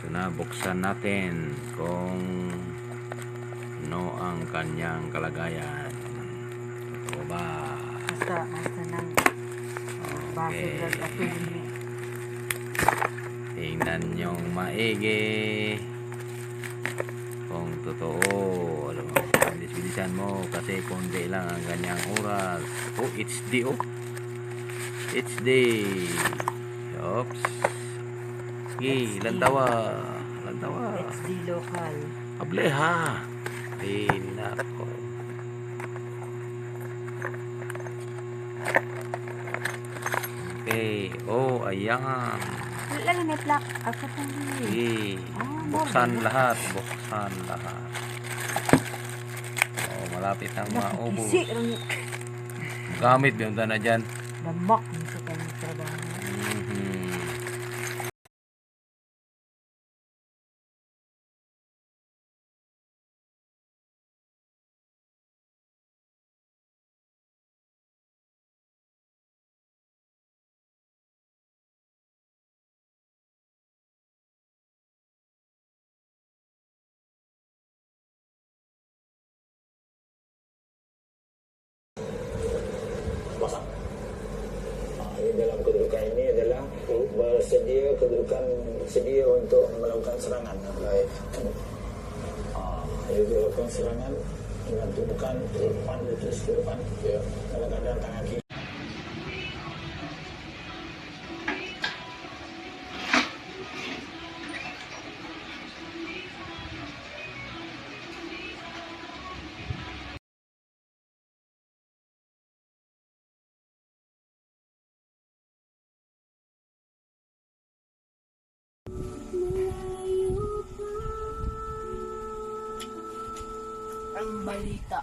Ito na, buksan natin kung ano ang kanyang kalagayan. Ito ba? Basta nang baso Okay. drag attorney. Tingnan nyong maigi kung totoo. Alam mo, bilis-bilisan mo kasi kundi lang ang kanyang oras. Oh, HD oh. HD. Oops. Sige, lantawa. Lantawa. XD local. Ableha. Ay, nako. Okay. Oh, ayan. Lagi may plak. Ako pa Sige. Buksan lahat. Buksan lahat. Oh, malapit ang maubos. Gamit yung na dyan. Damak nito kanyang trabaho. Dalam kedudukan ini adalah bersedia untuk melakukan serangan. Melakukan serangan dengan tumpukan ke depan, terus ke depan. Kadang-kadang tangan kiri. Ang balita.